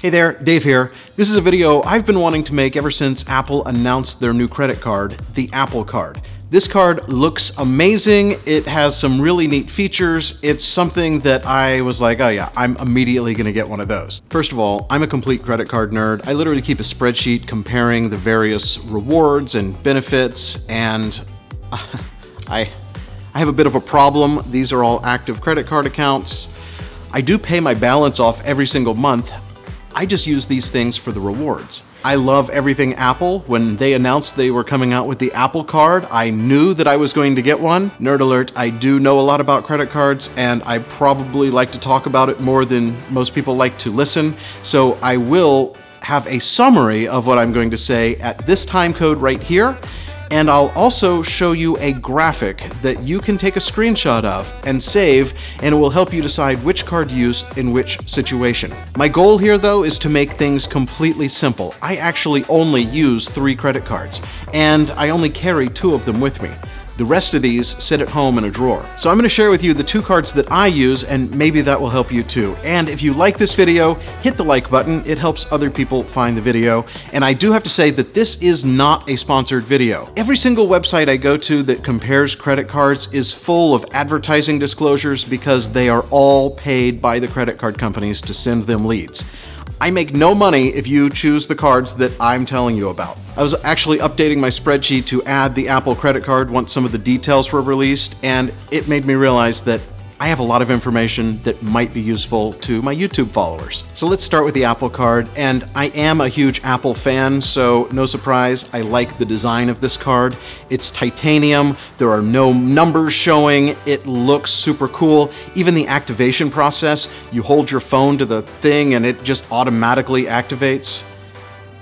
Hey there, Dave here. This is a video I've been wanting to make ever since Apple announced their new credit card, the Apple Card. This card looks amazing. It has some really neat features. It's something that I was like, oh yeah, I'm immediately gonna get one of those. First of all, I'm a complete credit card nerd. I literally keep a spreadsheet comparing the various rewards and benefits, and I have a bit of a problem. These are all active credit card accounts. I do pay my balance off every single month. I just use these things for the rewards. I love everything Apple. When they announced they were coming out with the Apple Card, I knew that I was going to get one. Nerd alert, I do know a lot about credit cards, and I probably like to talk about it more than most people like to listen, so I will have a summary of what I'm going to say at this time code right here. And I'll also show you a graphic that you can take a screenshot of and save, and it will help you decide which card to use in which situation. My goal here, though, is to make things completely simple. I actually only use 3 credit cards, and I only carry 2 of them with me. The rest of these sit at home in a drawer. So I'm going to share with you the 2 cards that I use, and maybe that will help you too. And if you like this video, hit the like button. It helps other people find the video. And I do have to say that this is not a sponsored video. Every single website I go to that compares credit cards is full of advertising disclosures because they are all paid by the credit card companies to send them leads. I make no money if you choose the cards that I'm telling you about. I was actually updating my spreadsheet to add the Apple credit card once some of the details were released, and it made me realize that I have a lot of information that might be useful to my YouTube followers. So let's start with the Apple Card, and I am a huge Apple fan, so no surprise, I like the design of this card. It's titanium, there are no numbers showing, it looks super cool. Even the activation process, you hold your phone to the thing and it just automatically activates.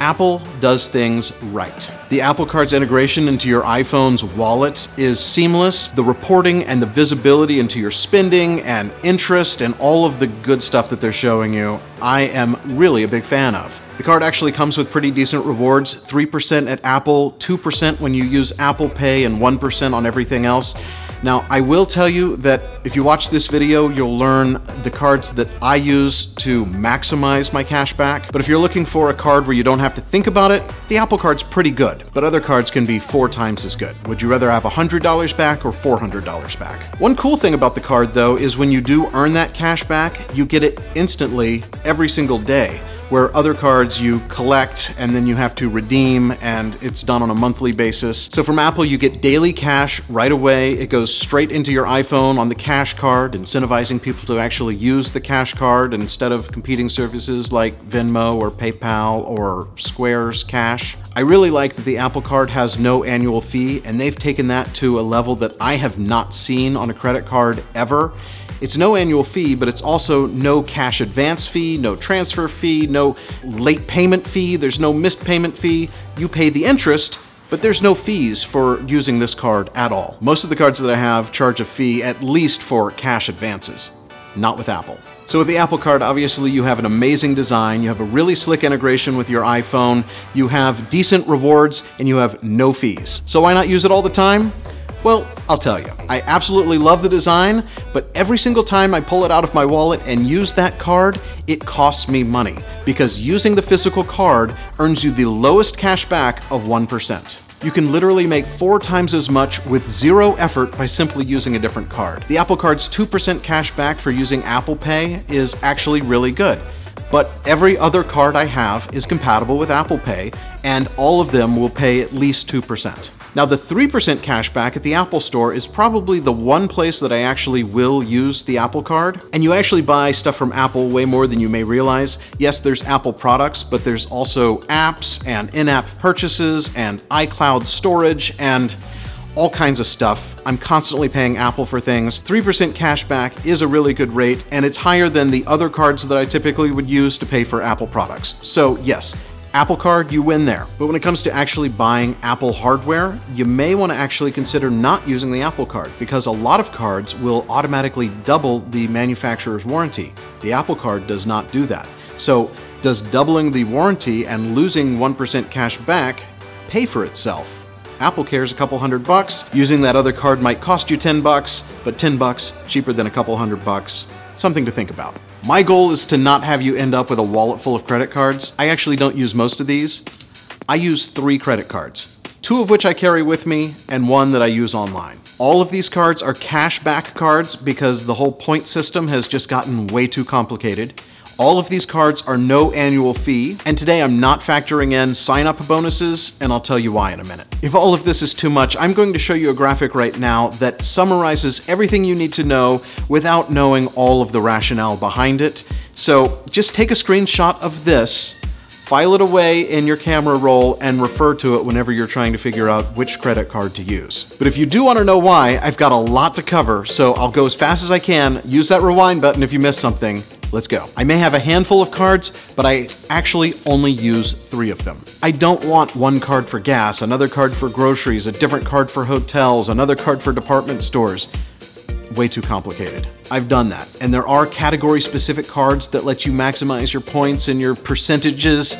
Apple does things right. The Apple Card's integration into your iPhone's wallet is seamless. The reporting and the visibility into your spending and interest and all of the good stuff that they're showing you, I am really a big fan of. The card actually comes with pretty decent rewards, 3% at Apple, 2% when you use Apple Pay, and 1% on everything else. Now, I will tell you that if you watch this video, you'll learn the cards that I use to maximize my cash back. But if you're looking for a card where you don't have to think about it, the Apple Card's pretty good, but other cards can be 4 times as good. Would you rather have $100 back or $400 back? One cool thing about the card, though, is when you do earn that cash back, you get it instantly every single day, where other cards you collect and then you have to redeem, and it's done on a monthly basis. So from Apple, you get daily cash right away. It goes straight into your iPhone on the Cash Card, incentivizing people to actually use the Cash Card instead of competing services like Venmo or PayPal or Square's Cash. I really like that the Apple Card has no annual fee, and they've taken that to a level that I have not seen on a credit card ever. It's no annual fee, but it's also no cash advance fee, no transfer fee, no late payment fee, there's no missed payment fee. You pay the interest, but there's no fees for using this card at all. Most of the cards that I have charge a fee, at least for cash advances. Not with Apple. So with the Apple Card, obviously you have an amazing design, you have a really slick integration with your iPhone, you have decent rewards, and you have no fees. So why not use it all the time? Well, I'll tell you, I absolutely love the design, but every single time I pull it out of my wallet and use that card, it costs me money, because using the physical card earns you the lowest cash back of 1%. You can literally make 4 times as much with 0 effort by simply using a different card. The Apple Card's 2% cash back for using Apple Pay is actually really good. But every other card I have is compatible with Apple Pay, and all of them will pay at least 2%. Now, the 3% cash back at the Apple Store is probably the one place that I actually will use the Apple Card. And you actually buy stuff from Apple way more than you may realize. Yes, there's Apple products, but there's also apps and in-app purchases and iCloud storage and all kinds of stuff. I'm constantly paying Apple for things. 3% cash back is a really good rate, and it's higher than the other cards that I typically would use to pay for Apple products. So yes, Apple Card, you win there. But when it comes to actually buying Apple hardware, you may want to actually consider not using the Apple Card, because a lot of cards will automatically double the manufacturer's warranty. The Apple Card does not do that. So does doubling the warranty and losing 1% cash back pay for itself? Apple cares a couple $100. Using that other card might cost you $10, but $10 cheaper than a couple $100. Something to think about. My goal is to not have you end up with a wallet full of credit cards. I actually don't use most of these. I use 3 credit cards, 2 of which I carry with me and 1 that I use online. All of these cards are cash back cards because the whole point system has just gotten way too complicated. All of these cards are no annual fee, and today I'm not factoring in sign-up bonuses, and I'll tell you why in a minute. If all of this is too much, I'm going to show you a graphic right now that summarizes everything you need to know without knowing all of the rationale behind it. So just take a screenshot of this, file it away in your camera roll, and refer to it whenever you're trying to figure out which credit card to use. But if you do want to know why, I've got a lot to cover, so I'll go as fast as I can. Use that rewind button if you missed something. Let's go. I may have a handful of cards, but I actually only use 3 of them. I don't want one card for gas, another card for groceries, a different card for hotels, another card for department stores. Way too complicated. I've done that. And there are category-specific cards that let you maximize your points and your percentages.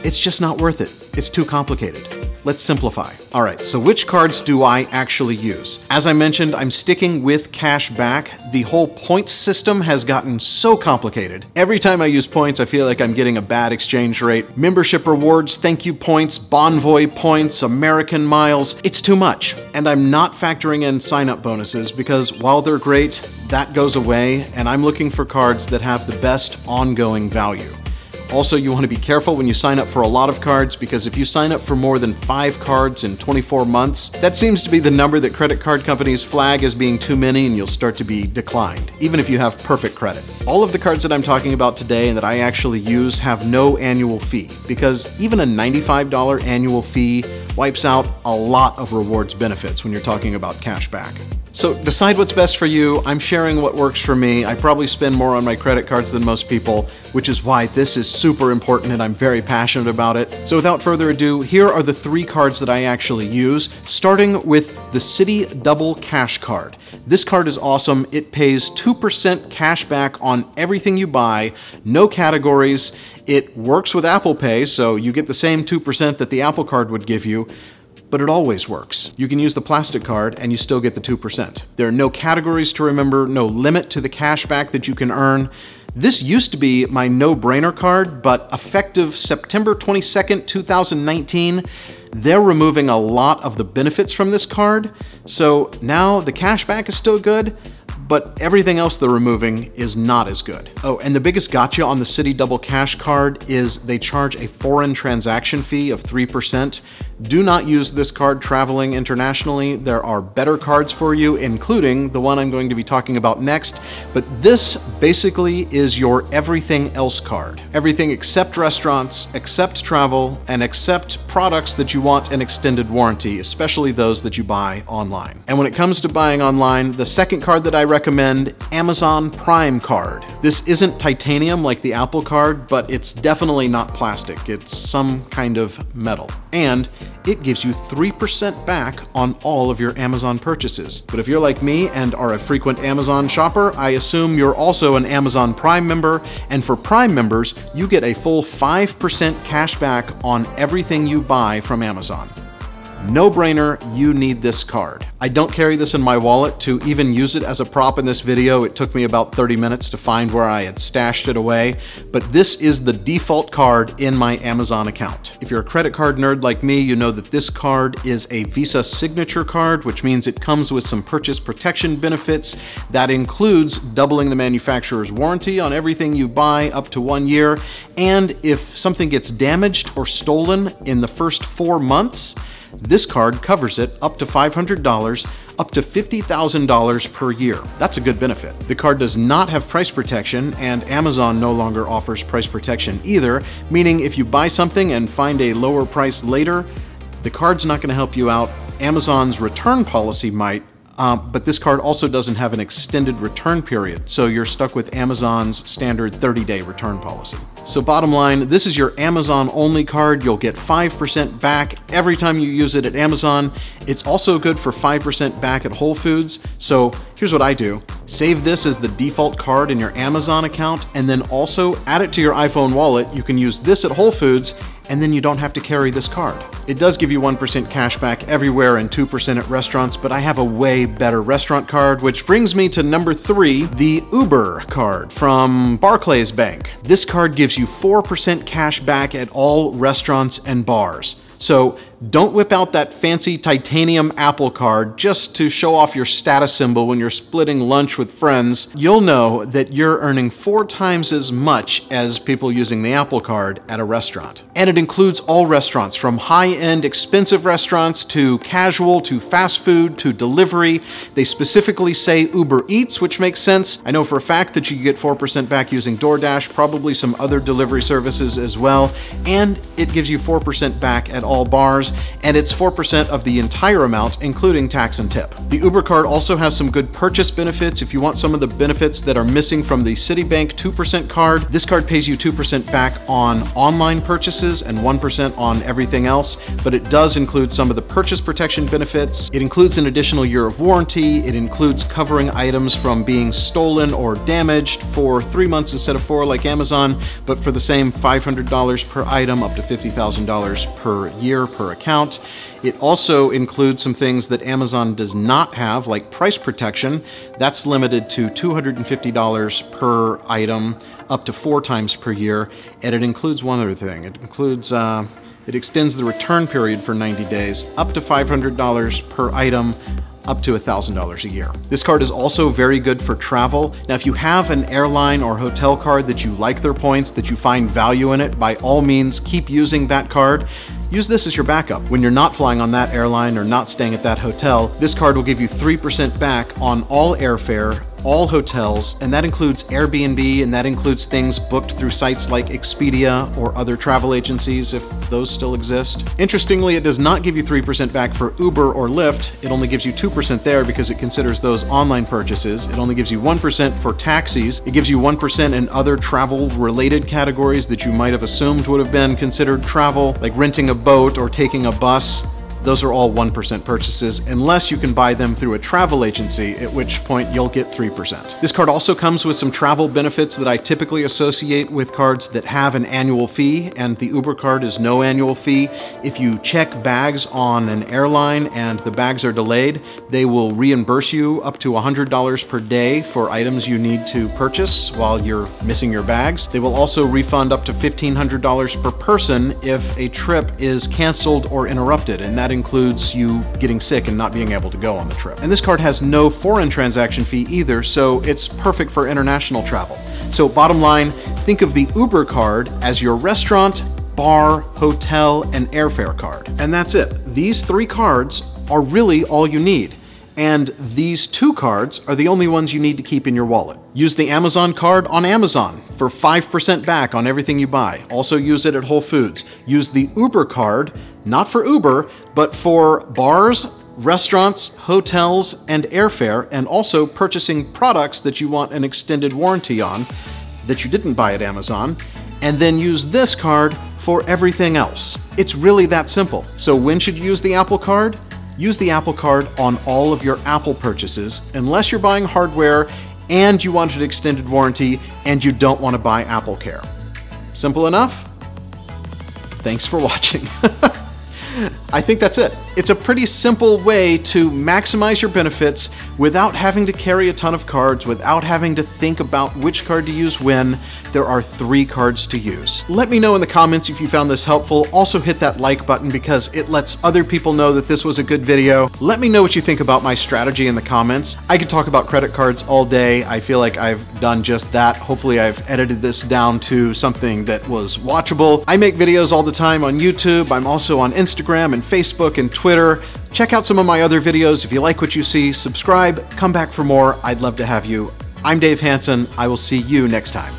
It's just not worth it. It's too complicated. Let's simplify. All right, so which cards do I actually use? As I mentioned, I'm sticking with cash back. The whole points system has gotten so complicated. Every time I use points, I feel like I'm getting a bad exchange rate. Membership rewards, thank you points, Bonvoy points, American miles. It's too much. And I'm not factoring in sign-up bonuses because while they're great, that goes away, and I'm looking for cards that have the best ongoing value. Also, you want to be careful when you sign up for a lot of cards because if you sign up for more than 5 cards in 24 months, that seems to be the number that credit card companies flag as being too many and you'll start to be declined, even if you have perfect credit. All of the cards that I'm talking about today and that I actually use have no annual fee because even a $95 annual fee wipes out a lot of rewards benefits when you're talking about cash back. So decide what's best for you. I'm sharing what works for me. I probably spend more on my credit cards than most people, which is why this is super important and I'm very passionate about it. So without further ado, here are the 3 cards that I actually use, starting with the Citi Double Cash Card. This card is awesome. It pays 2% cash back on everything you buy, no categories. It works with Apple Pay, so you get the same 2% that the Apple Card would give you, but it always works. You can use the plastic card and you still get the 2%. There are no categories to remember, no limit to the cash back that you can earn. This used to be my no-brainer card, but effective September 22nd, 2019, they're removing a lot of the benefits from this card. So now the cash back is still good, but everything else they're removing is not as good. Oh, and the biggest gotcha on the Citi Double Cash Card is they charge a foreign transaction fee of 3%. Do not use this card traveling internationally. There are better cards for you, including the one I'm going to be talking about next, but this basically is your everything else card. Everything except restaurants, except travel, and except products that you want an extended warranty, especially those that you buy online. And when it comes to buying online, the second card that I recommend, Amazon Prime Card. This isn't titanium like the Apple Card, but it's definitely not plastic. It's some kind of metal. And it gives you 3% back on all of your Amazon purchases. But if you're like me and are a frequent Amazon shopper, I assume you're also an Amazon Prime member, and for Prime members, you get a full 5% cash back on everything you buy from Amazon. No brainer, you need this card. I don't carry this in my wallet. To even use it as a prop in this video, it took me about 30 minutes to find where I had stashed it away, but this is the default card in my Amazon account. If you're a credit card nerd like me, you know that this card is a Visa Signature card, which means it comes with some purchase protection benefits. That includes doubling the manufacturer's warranty on everything you buy up to 1 year, and if something gets damaged or stolen in the first 4 months, this card covers it up to $500, up to $50,000 per year. That's a good benefit. The card does not have price protection, and Amazon no longer offers price protection either, meaning if you buy something and find a lower price later, the card's not going to help you out. Amazon's return policy might, but this card also doesn't have an extended return period, so you're stuck with Amazon's standard 30-day return policy. So bottom line, this is your Amazon-only card. You'll get 5% back every time you use it at Amazon. It's also good for 5% back at Whole Foods. So here's what I do. Save this as the default card in your Amazon account, and then also add it to your iPhone wallet. You can use this at Whole Foods, and then you don't have to carry this card. It does give you 1% cash back everywhere and 2% at restaurants, but I have a way better restaurant card, which brings me to number 3, the Uber card from Barclays Bank. This card gives you 4% cash back at all restaurants and bars. So don't whip out that fancy titanium Apple Card just to show off your status symbol when you're splitting lunch with friends. You'll know that you're earning 4 times as much as people using the Apple Card at a restaurant. And it includes all restaurants, from high-end expensive restaurants to casual to fast food to delivery. They specifically say Uber Eats, which makes sense. I know for a fact that you get 4% back using DoorDash, probably some other delivery services as well. And it gives you 4% back at all bars, and it's 4% of the entire amount, including tax and tip. The Uber card also has some good purchase benefits. If you want some of the benefits that are missing from the Citibank 2% card, this card pays you 2% back on online purchases and 1% on everything else, but it does include some of the purchase protection benefits. It includes an additional year of warranty. It includes covering items from being stolen or damaged for 3 months instead of 4 like Amazon, but for the same $500 per item, up to $50,000 per year per account. It also includes some things that Amazon does not have, like price protection. That's limited to $250 per item, up to 4 times per year. And it includes one other thing. It includes, it extends the return period for 90 days, up to $500 per item, up to $1,000 a year. This card is also very good for travel. Now, if you have an airline or hotel card that you like their points, that you find value in it, by all means, keep using that card. Use this as your backup. When you're not flying on that airline or not staying at that hotel, this card will give you 3% back on all airfare, all hotels, and that includes Airbnb, and that includes things booked through sites like Expedia or other travel agencies, if those still exist. Interestingly, it does not give you 3% back for Uber or Lyft. It only gives you 2% there because it considers those online purchases. It only gives you 1% for taxis. It gives you 1% in other travel-related categories that you might have assumed would have been considered travel, like renting a boat or taking a bus. Those are all 1% purchases, unless you can buy them through a travel agency, at which point you'll get 3%. This card also comes with some travel benefits that I typically associate with cards that have an annual fee, and the Uber card is no annual fee. If you check bags on an airline and the bags are delayed, they will reimburse you up to $100 per day for items you need to purchase while you're missing your bags. They will also refund up to $1,500 per person if a trip is canceled or interrupted, and that includes you getting sick and not being able to go on the trip. And this card has no foreign transaction fee either, so it's perfect for international travel. So bottom line, think of the Uber card as your restaurant, bar, hotel, and airfare card. And that's it. These 3 cards are really all you need. And these 2 cards are the only ones you need to keep in your wallet. Use the Amazon card on Amazon for 5% back on everything you buy. Also use it at Whole Foods. Use the Uber card, not for Uber, but for bars, restaurants, hotels, and airfare, and also purchasing products that you want an extended warranty on that you didn't buy at Amazon. And then use this card for everything else. It's really that simple. So when should you use the Apple Card? Use the Apple Card on all of your Apple purchases, unless you're buying hardware and you want an extended warranty and you don't want to buy AppleCare. Simple enough? Thanks for watching. I think that's it. It's a pretty simple way to maximize your benefits without having to carry a ton of cards, without having to think about which card to use when. There are 3 cards to use. Let me know in the comments if you found this helpful. Also hit that like button because it lets other people know that this was a good video. Let me know what you think about my strategy in the comments. I could talk about credit cards all day. I feel like I've done just that. Hopefully I've edited this down to something that was watchable. I make videos all the time on YouTube. I'm also on Instagram and Facebook and Twitter. Check out some of my other videos. If you like what you see, subscribe, come back for more. I'd love to have you. I'm Dave Hanson. I will see you next time.